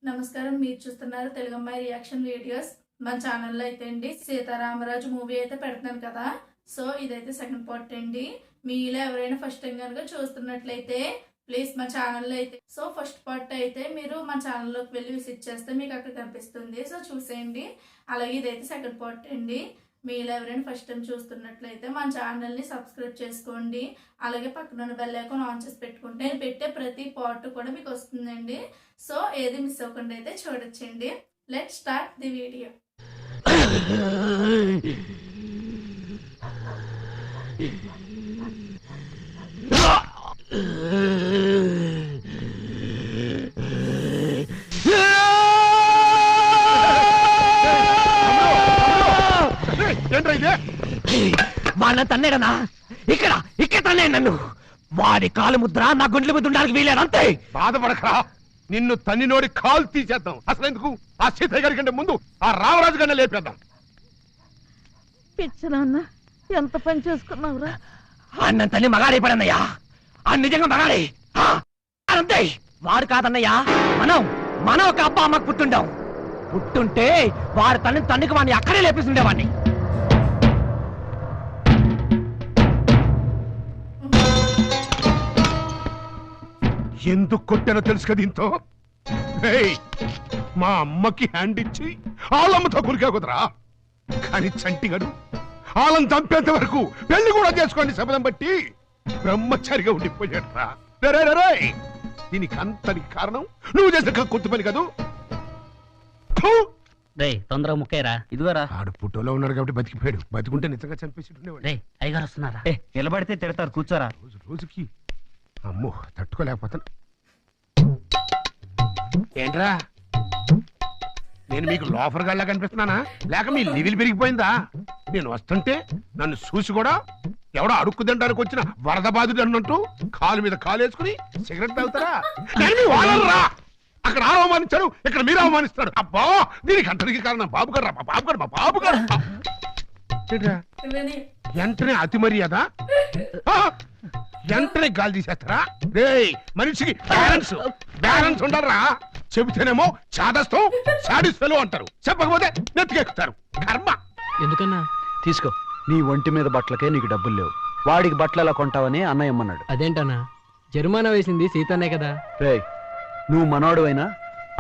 నమస్కారం, మీరు చూస్తున్నారు తెలుగమ్మాయి రియాక్షన్ వీడియోస్. మన ఛానల్లో అయితే అండి సీతారామరాజు మూవీ అయితే పెడుతున్నాను కదా. సో ఇదైతే సెకండ్ పార్ట్ అండి. మీలో ఎవరైనా ఫస్ట్ టైం కనుక చూస్తున్నట్లయితే ప్లీజ్ మా ఛానల్లో అయితే ఫస్ట్ పార్ట్ అయితే మీరు మా ఛానల్లోకి వెళ్ళి విజిట్ చేస్తే మీకు అక్కడ కనిపిస్తుంది. సో చూసేయండి. అలాగే ఇదైతే సెకండ్ పార్ట్ అండి. మీలో ఎవరైనా ఫస్ట్ టైం చూస్తున్నట్లయితే మన ఛానల్ని సబ్స్క్రైబ్ చేసుకోండి. అలాగే పక్కన బెల్ ఐకాన్ ఆన్ చేసి పెట్టుకుంటే నేను పెట్టే ప్రతి పార్ట్ కూడా మీకు వస్తుందండి. సో ఏది మిస్ అవ్వకుండా అయితే చూడొచ్చండి. Let's start the video. వాళ్ళ తన్నేడనా ఇక్కడ ఇక్కడ తన్నే నన్ను. వాడి కాలు ముద్ర నా గుండెల మీద ఉండడానికి వీలేదు అంతే. బాధపడకరా, నిన్ను తన్నినోడి కాలు తీసేద్దాం. అసలు ఎందుకు ఆ సీతయ్య గారి కంటే ముందు ఆ రామరాజు కన్నా లేపేద్దాం. పిచ్చనాన్న ఎంత పని చేసుకున్నావురా. అన్నం తల్లి మగాడైపోయాడన్నయ్యా. ఆ నిజంగా మగాడే అంతే. వాడు కాదన్నయ్యా, మనం ఒక అబ్బా అమ్మకు పుట్టుండాం. పుట్టుంటే వాడు తన్నుకు వాడిని అక్కడే లేపిస్తుండేవాడిని. ఎందుకు కొట్టానో తెలుసు కదా దీంతో. మా అమ్మకి హ్యాండ్ ఇచ్చి ఆళ్ళమ్మతో కురికా కుదరా. కానీ చంటిగడు ఆళ్ళని చంపేంత వరకు పెళ్లి కూడా చేసుకోండి శబదం బట్టి బ్రహ్మచారిగా ఉండిపోయాడరా. దీనికి అంతటి కారణం నువ్వు చేసిన కొత్త పని కదూ. తొందరగా ముక్కయ్యరా. ఇదిగోరా. ఆడు పుట్టోలో ఉన్నాడు కాబట్టి బతికిపోయాడు. బతికుంటే నిజంగా చంపేసి అయ్యగారు వస్తున్నారా? నిలబడితే తిడతారు, కూర్చోరా. రోజుకి అమ్మో తట్టుకోలేకపోతాను. ఏంట్రా, నేను మీకు లోఫర్ గల్లా కనిపిస్తున్నానా లేక మీ లెవెల్ పెరిగిపోయిందా? నేను వస్తుంటే నన్ను చూసి కూడా ఎవడో అడుక్కు తినడానికి వచ్చిన వరద బాధుడు అన్నట్టు కాలు మీద కాలు వేసుకుని సిగరెట్ తాగుతారా? వాళ్ళరా అక్కడ అవమానించాడు, ఇక్కడ మీరు అవమానిస్తాడు. అబ్బా, దీనికి అంతటికి కారణం బాబు గారు. మా బాబు గారు వెంటనే అతి మర్యాద, వెంటనే గాలి తీసేస్తారా? రే మనిషికి బ్యాలెన్స్ ఉండరా. చెబితేనేమో చాదస్తం సాడిస్ ఫెలో అంటారు, చెప్పకపోతే నెత్తికెక్కుతారు. కర్మ. ఎందుకన్నా తీసుకో. నీ ఒంటి మీద బట్టలకే నీకు డబ్బులు లేవు. వాడికి బట్టలు ఎలా కొంటావని అన్నయ్య అమ్మన్నాడు. అదేంటన్నా, జరిమానా వేసింది సీతనే కదా. రే, నువ్వు మనోడు అయినా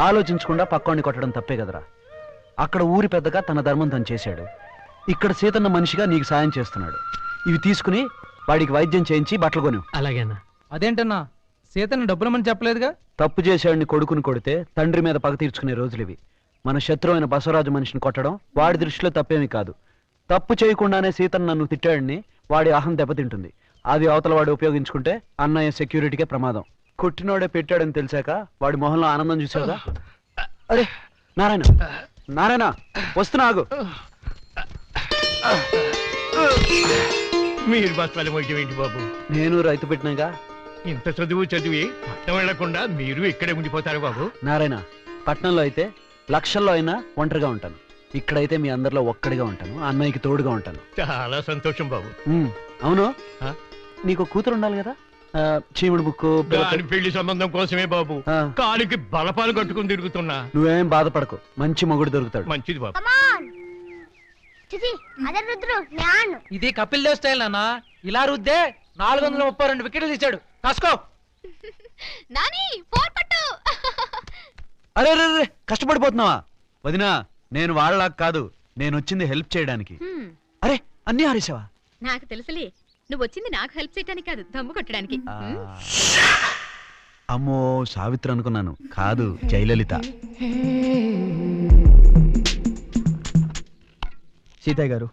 ఆలోచించకుండా పక్కోడిని కొట్టడం తప్పే కదరా. అక్కడ ఊరి పెద్దగా తన ధర్మం తను చేశాడు. ఇక్కడ సీతన్న మనిషిగా నీకు సాయం చేస్తున్నాడు. ఇవి తీసుకుని వాడికి వైద్యం చేయించి బట్టలు కొను. అలాగేనా. అదేంటన్నా, సీతను డబ్బులమని చెప్పలేదుగా. తప్పు చేశాడిని కొడుకుని కొడితే తండ్రి మీద పగ తీర్చుకునే రోజులివి. మన శత్రువైన బసవరాజు మనిషిని కొట్టడం వాడి దృష్టిలో తప్పేమీ కాదు. తప్పు చేయకుండానే సీతను నన్ను తిట్టాడని వాడి అహం దెబ్బతింటుంది. అది అవతల వాడు ఉపయోగించుకుంటే అన్నయ్య సెక్యూరిటీకే ప్రమాదం. కొట్టినోడే పెట్టాడని తెలిసాక వాడి మొహంలో ఆనందం చూసావుగా. అరే నారాయణ వస్తున్నా, ఆగు. మీరు బస్తాలు మొయ్యటం ఏంటి బాబు? నేను రైతు పెట్టినాగా. ఇంత చదివి పట్టణం వెళ్లకుండా మీరు ఇక్కడే ఉండిపోతారు బాబు. నారాయణ, పట్నంలో అయితే లక్షల్లో అయినా ఒంటరిగా ఉంటాను. ఇక్కడైతే మీ అందరిలో ఒక్కడిగా ఉంటాను. అన్నయ్యకి తోడుగా ఉంటాను. చాలా సంతోషం బాబు. అవును, నీకు కూతురు ఉండాలి కదా. చీముడు బుక్కు పెళ్లి సంబంధం కోసమే బాబు కాలికి బలపాలు కట్టుకుని తిరుగుతున్నా. నువ్వేం బాధపడకు, మంచి మొగుడు దొరుకుతాడు. మంచిది బాబు. ఇది కపిల్ దేవ్ స్టైల్ నాన్న. ఇలా రుద్దే 432 వికెట్లు తీశాడు. కాసుకో. అరే కష్టపడిపోతున్నావా వదినా? నేను వాళ్ళ కాదు, నేను వచ్చింది హెల్ప్ చేయడానికి. అరే అన్నీ ఆరేసావా? నాకు తెలుసులే, నువ్వు వచ్చింది నాకు హెల్ప్ చేయడానికి కాదు, దమ్ము కొట్టడానికి. అమ్మో, సావిత్రి అనుకున్నాను. కాదు, జయలలిత. సీతయ్య గారు,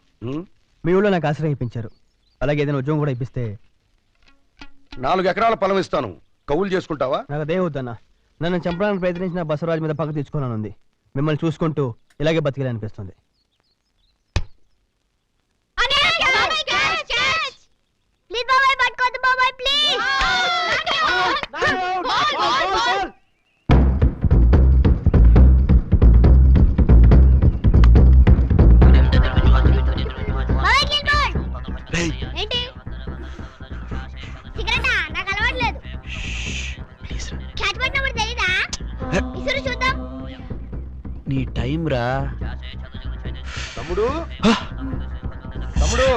మీ ఊళ్ళో నాకు ఆశ్రయం ఇప్పించారు. అలాగే ఏదైనా ఉద్యోగం కూడా ఇప్పిస్తే 4 ఎకరాల పొలం ఇస్తాను, కౌలు చేసుకుంటావా? నాకు అదే వద్దన్నా. నన్ను చంపడానికి ప్రయత్నించిన బసవరాజు మీద పక్క తెచ్చుకోవాలనుంది. మిమ్మల్ని చూసుకుంటూ ఇలాగే బతికేయాలనిపిస్తుంది. క్యాచ్ పట్టినప్పుడు తెలీదా? ఇసురు చూద్దాం. నీ టైం రా. తమ్ముడు తమ్ముడు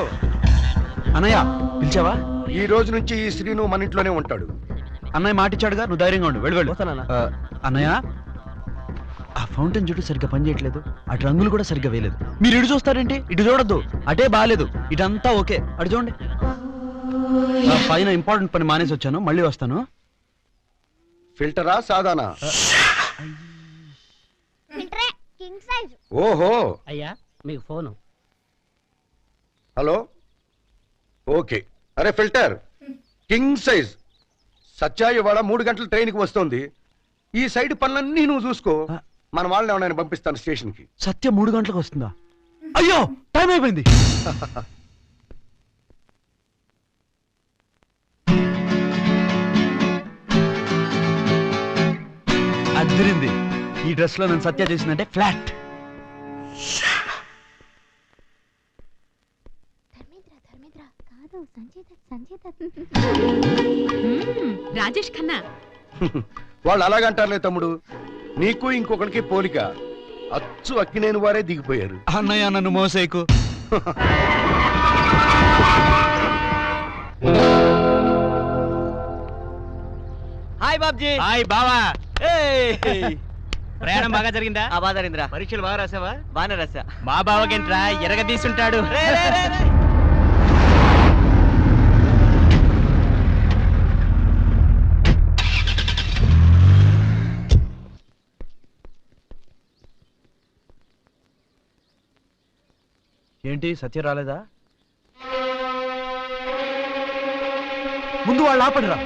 అన్నయ్య పిలిచావా? ఈ రోజు నుంచి ఈ శ్రీను మన ఇంట్లోనే ఉంటాడు. అన్నయ్య మాటిచ్చాడుగా, నువ్వు ధైర్యంగా ఉండు. వెళ్ళు వెళ్ళు. వస్తానన్నా. అన్నయ్య ఆ ఫౌంటైన్ చుట్టూ సరిగ్గా పనిచేయట్లేదు, అటు రంగులు కూడా సరిగ్గా వేయలేదు. మీరు ఇటు చూస్తారేంటి? ఇటు చూడొద్దు, అటే బాగాలేదు, ఇటంతా ఓకే, అటు చూడండి. పైన ఇంపార్టెంట్ పని మానేసి వచ్చాను, మళ్ళీ వస్తాను. ఫిల్టరా సాదానా? ఓహో అయ్యా మీకు ఫోను. Hello okay. అరే ఫిల్టర్ కింగ్ సైజ్ సత్య ఇవాళ 3 గంటల ట్రైన్కి వస్తుంది. ఈ సైడ్ పనులన్నీ నువ్వు చూసుకో. మన వాళ్ళని ఏమైనా పంపిస్తాను స్టేషన్కి. సత్య 3 గంటలకు వస్తుందా? అయ్యో టైం అయిపోయింది. అద్దరింది. ఈ డ్రెస్ లో నేను సత్య చేసిందంటే ఫ్లాట్. రాజేష్ ఖన్నా. వాళ్ళు అలాగంటారులే తమ్ముడు. నీకు ఇంకొకరికి పోలిక. అచ్చు అక్కినేని వారే దిగిపోయారు. అన్నయ్య నన్ను మోసేకు. హాయ్ బాబ్జీ. హాయ్ బావా. ప్రయాణం బాగా జరిగిందా? బాగా జరిగిందిరా. పరీక్షలు బాగా రాసావా? బాగానే రాసా. మా బావకేంట్రా ఎరగదీసుంటాడు. ఏంటి సత్య రాలేదా? ముందు వాళ్ళు ఆపండిరా.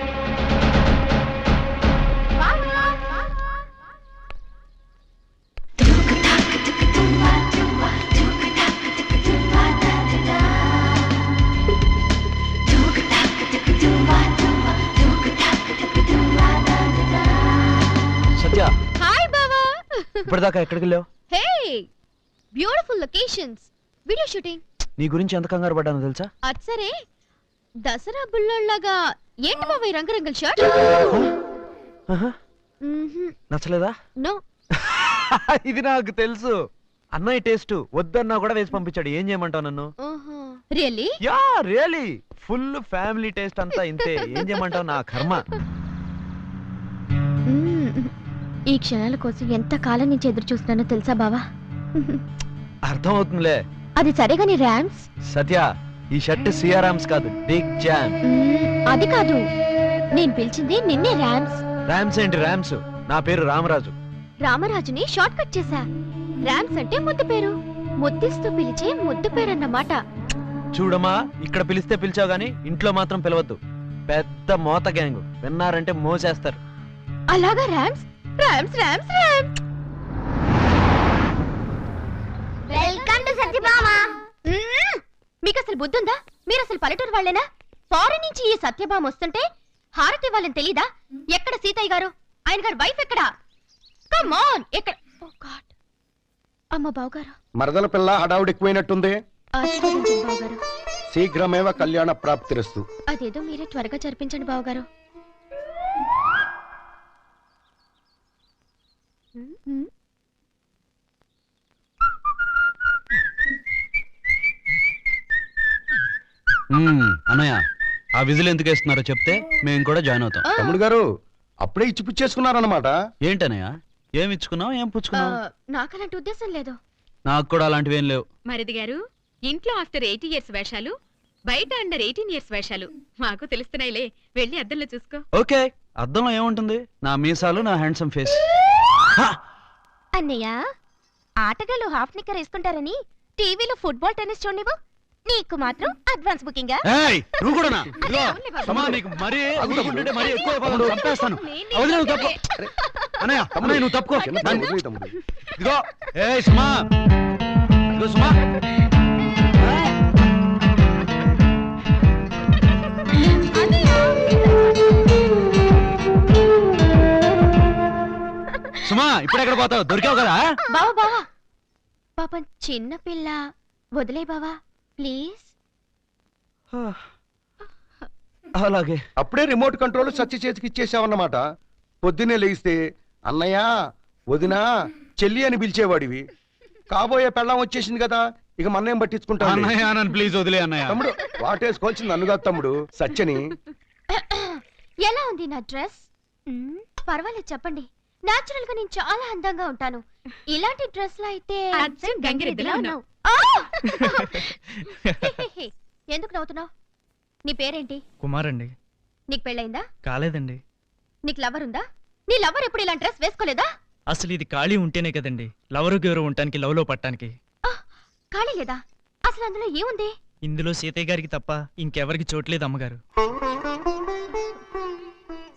సత్య హాయ్ బావా. ఇప్పటిదాకా ఎక్కడికి వెళ్ళావు? హే బ్యూటిఫుల్ లొకేషన్స్, వీడియో షూటింగ్. నీ గురించి ఎంత కంగారు పడ్డానో తెలుసా? అది సరే, దసరా బుల్లోళ్ళగా ఏంటి బావా ఈ రంగురంగుల షర్ట్? నచ్చలేదా? నో. ఇది నాకు తెలుసు. అన్నయ్య టేస్ట్ వద్దన్నా కూడా వేసి పంపించాడు. ఏం చేయమంటావు నన్ను? Really? Yeah really. Full family taste అంతా ఇంతే. ఏం చేయమంటావు? నా కర్మ. ఈ క్షణాల కోసం ఎంత కాలం నుంచి ఎదురు చూస్తున్నానో తెలుసా బావా? అర్థం అవుతుందిలే. అది సరే గాని ర్యామ్స్. సత్య ఈ షర్ట్ సియారామ్స్ కాదు, బిగ్ జామ్. అది కాదు, నేను పిలిచింది నిన్నే ర్యామ్స్. ర్యామ్స్ ఏంటి? ర్యామ్స్ నా పేరు రామరాజు. రామరాజుని షార్ట్ కట్ చేశా. ర్యామ్స్ అంటే ముద్దు పేరు, ముద్దిస్తూ పిలిచే ముద్దు పేరు అన్నమాట. చూడమ్మా, ఇక్కడ పిలిస్తే పిలిచావు గానీ ఇంట్లో మాత్రం పిలవద్దు. పెద్ద మోత గ్యాంగ్, విన్నారంటే మోసేస్తారు. అలాగా rams? Rams rams rams. Welcome to Satyabhama. మీకు అసలు బుద్ధుందా? మీరు అసలు పల్లెటూరు వాళ్ళేనా? ఫారెన్ నుంచి ఈ సత్యభామ వస్తుంటే హారతి ఇవ్వాలని తెలీదా? ఎక్కడ సీతయ్య గారు? ఆయన గారు వైఫ్ ఎక్కడ? Come on. ఎక్కడ? ఓ గాడ్. అమ్మ బావగారు. మరదల పిల్ల హడావుడి ఎక్కువైనట్టుంది. ఆశీర్వదించండి బావగారు. శీఘ్రమేవ కళ్యాణ ప్రాప్తిరస్తు. అదేదో మీరే త్వరగా జరిపించండి బావగారు. అన్నయ్య ఆ విజిల్ ఎందుకు వేస్తున్నారో చెప్తే మేము కూడా జాయిన్ అవుతాం. తమ్ముడు గారు అప్పుడే ఇచ్చిపుచ్చేసుకున్నారన్నమాట. ఏంటన్నయ్య? ఏం ఇచ్చుకున్నావు, ఏం పుచ్చుకున్నావు? నాకు అలాంటి ఉద్దేశం లేదు. నాకు కూడా అలాంటివి ఏం లేవు. మరిది గారు, ఇంట్లో ఆఫ్టర్ 80 years వేషాలు, బయట అండర్ 18 years వేషాలు మాకు తెలుస్తున్నాయిలే. వెళ్ళి అద్దంలో చూసుకో. ఓకే. అద్దంలో ఏముంటుంది? నా మీసాలు, నా హ్యాండ్సమ్ ఫేస్. అన్నయ్య, ఆటగాళ్ళు హాఫ్ నిక్కర్ వేసుకుంటారని టీవీలో ఫుట్బాల్ టెన్నిస్ చూడనివ్వు, నీకు మాత్రం అడ్వాన్స్ బుకింగ్. నువ్వు కూడా మరీ ఎక్కువ చంపేస్తాను. నువ్వు తప్పు అన్నయ్య, అన్నయ్య నువ్వు తప్పుకో. ఇదిగో ఏ సుమా, ఇదిగో సుమా. సుమా ఇప్పుడు ఎక్కడ పోతావు? దొరికావు కదా. బావా బావా, పాపం చిన్న పిల్ల, వదిలే బావా ప్లీజ్. అలాగే. అప్పుడే రిమోట్ కంట్రోల్ సత్య చేతికి ఇచ్చేసావన్నమాట. పొద్దున్నే లేస్తే అన్నయ్య, వదినా, చెల్లి అని పిలిచేవాడివి. కాబోయే పెళ్ళాం వచ్చేసింది కదా, ఇక మన్నేం పట్టించుకుంటా. ప్లీజ్ వదిలే అన్నయ్య. తమ్ముడు వాటేసుకోవాల్సింది నన్ను కాదు తమ్ముడు, సత్యని. ఎలా ఉంది నా డ్రెస్? పర్వాలేదు చెప్పండి. నాచురల్ గా నేను చాలా అందంగా ఉంటాను. ఇలాంటి డ్రెస్ లో అయితే గంగిరెద్దులా ఉన్నావు. ఆ! ఎందుకు నవ్వుతున్నావు? నీ పేరేంటి? కుమార్ అండి. నీకు పెళ్ళైందా? కాలేదండి. నీకు లవర్ ఉందా? నీ లవర్ ఎప్పుడు ఇలాంటి డ్రెస్ వేసుకోలేదా? అసలు ఇది ఖాళీ ఉంటేనే కదండి లవరు గెవరు ఉండటానికి, లవ్ లో పట్టడానికి. ఖాళీ లేదా? అసలు అందులో ఏముంది? ఇందులో సీతయ్య గారికి తప్ప ఇంకెవరికి చోట్లేదు అమ్మగారు.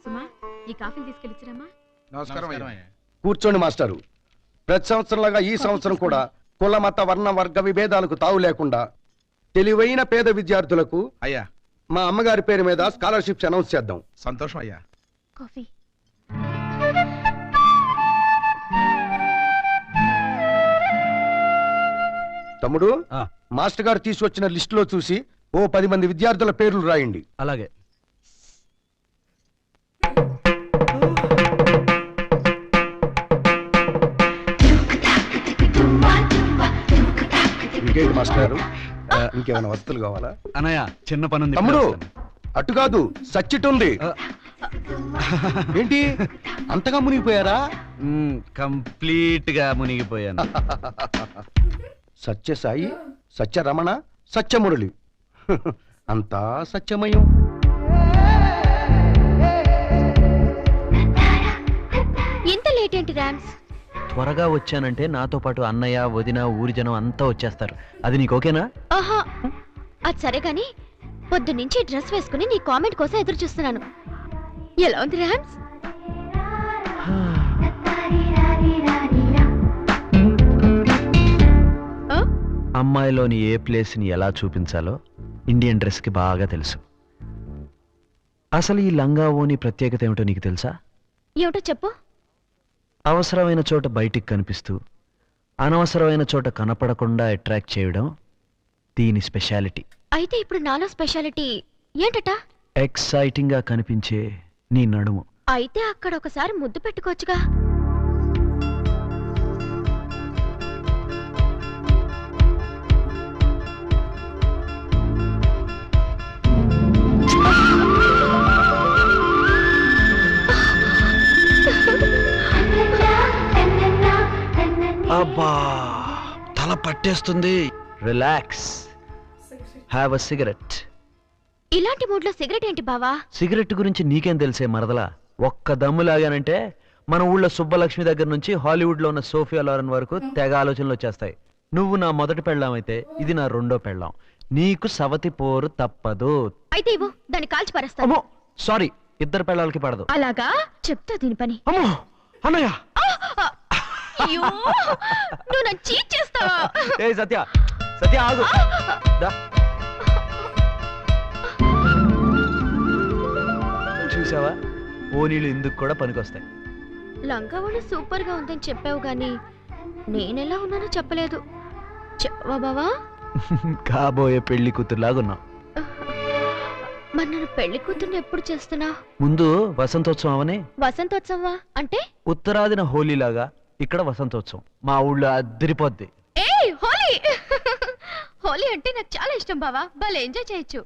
సుమా, ఈ కాఫీ తీసుకెళ్ళిచ్చిరమ్మా. కూర్చోండి మాస్టారు. ప్రతి సంవత్సరంలాగా ఈ సంవత్సరం కూడా కుల మత వర్ణ వర్గ విభేదాలకు తావు లేకుండా తెలివైన పేద విద్యార్థులకు అయ్యా మా అమ్మగారి పేరు మీద స్కాలర్షిప్స్ అనౌన్స్ చేద్దాం. సంతోషం అయ్యా. కాఫీ. తమ్ముడు, ఆ. మాస్టర్ గారు తీసుకొచ్చిన లిస్ట్ లో చూసి ఓ 10 మంది విద్యార్థుల పేర్లు రాయండి. అలాగే. ఇంకేంటి మాస్టర్ గారు, ఇంకేమైనా వస్తువులు కావాలా? అన్నయ్య చిన్న పని ఉంది. తమ్ముడు అటు కాదు, సచ్చిట్ ఉంది. ఏంటి అంతగా మునిగిపోయారా? కంప్లీట్ గా మునిగిపోయాను. సత్యసాయి, సత్యరమణ, సత్యమురళి, అంతా సత్యమయం. ఇంత లేట్ ఏంటి రామ్స్? త్వరగా వచ్చానంటే నాతో పాటు అన్నయ్య, వదిన, ఊరి జనం అంతా వచ్చేస్తారు. అది నీకు ఓకేనా? ఆహా, అది సరే గాని పొద్దు నుంచి డ్రెస్ వేసుకుని నీ కామెంట్ కోసం ఎదురు చూస్తున్నాను. ఎలా ఉంది రామ్స్? అమ్మాయిలోని ఏ ప్లేస్ ని ఎలా చూపించాలో ఇండియన్ డ్రెస్ కి బాగా తెలుసు. అసలు ఈ లంగా ఓని ప్రత్యేకత ఏమిటో నీకు తెలుసా? ఏమిటో చెప్పు. అవసరమైన చోట బయటికి కనిపిస్తూ అనవసరమైన చోట కనపడకుండా అట్రాక్ట్ చేయడం దీని స్పెషాలిటీ. అయితే ఇప్పుడు నాలో స్పెషాలిటీ ఏంటట? ఎక్సైటింగ్ గా కనిపించే నీ నడుము. అయితే అక్కడ ఒకసారి ముద్దు పెట్టుకోవచ్చుగా. అబ్బా తల పట్టేస్తుంది. Relax, have a cigarette. ఇలాంటి మూడ్ లో సిగరెట్ ఏంటి బావా? సిగరెట్ గురించి నీకేం తెలిసే మరదలా? ఒక్క దమ్ము లాగానంటే మన ఊళ్ళో సుబ్బలక్ష్మి దగ్గర నుంచి హాలీవుడ్ లో ఉన్న సోఫియా లారెన్ వరకు తెగ ఆలోచనలు వచ్చేస్తాయి. నువ్వు నా మొదటి పెళ్ళాం అయితే ఇది నా రెండో పెళ్ళాం. నీకు సవతి పోరు తప్పదు. అయితే ఇవ్వు, దాన్ని కాల్చి పారేస్తాను. అమ్మో సారీ, ఇద్దరు పెళ్ళాలకి పడదు. అలాగా చెప్తా దీని పని. అమ్మో అన్నయ్య. అయ్యో, నువ్వు నన్ను చీట్ చేస్తావా? ఏ సత్య, సత్య ఆగు. దా. చూసావా, ఓనీళ్ళు ఇందుకు కూడా పనికొస్తాయి. లంగావణి సూపర్ గా ఉందని చెప్పావు గాని నేనెలా ఉన్నానో చెప్పలేదు. చెప్పవా బావా? కాబోయే పెళ్లి కూతురులాగున్నావు. మరి నన్ను పెళ్లి కూతుర్ని ఎప్పుడు చేస్తున్నా? ముందు వసంతోత్సవం అవని. వసంతోత్సవా అంటే? ఉత్తరాదిన హోలీలాగా ఇక్కడ వసంతోత్సవం మా ఊళ్ళో అద్దరిపోద్ది. ఏయ్ హోలీ! హోలీ అంటే నాకు చాలా ఇష్టం బావా, భలే ఎంజాయ్ చేయొచ్చు.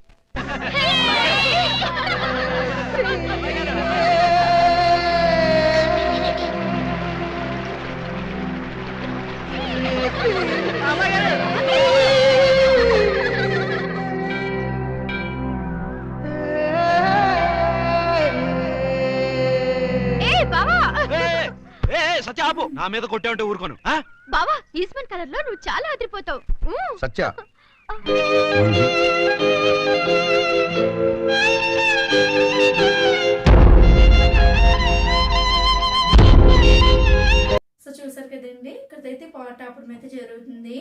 సత్య ఆపు, నా మీద కొట్టావంటే ఊరుకోను. బావా, ఈస్మన్ కలర్ లో నువ్వు చాలా అదిరిపోతావు. సత్య సో చూసారు కదండి, ఇక్కడైతే పాట అప్పుడు అయితే జరుగుతుంది.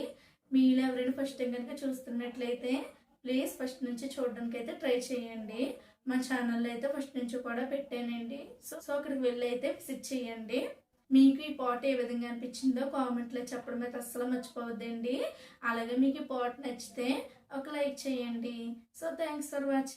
మీలో ఎవరైనా ఫస్ట్ టైం కనుక చూస్తున్నట్లయితే ప్లీజ్ ఫస్ట్ నుంచి చూడడానికి అయితే ట్రై చేయండి. మా ఛానల్లో అయితే ఫస్ట్ నుంచి కూడా పెట్టానండి. సో అక్కడికి వెళ్ళి అయితే విజిట్ చేయండి. మీకు ఈ పాట ఏ విధంగా అనిపించిందో కామెంట్లో చెప్పడం అయితే అస్సలు మర్చిపోవద్దండి. అలాగే మీకు ఈ పాట నచ్చితే ఒక లైక్ చేయండి. So thanks for watching.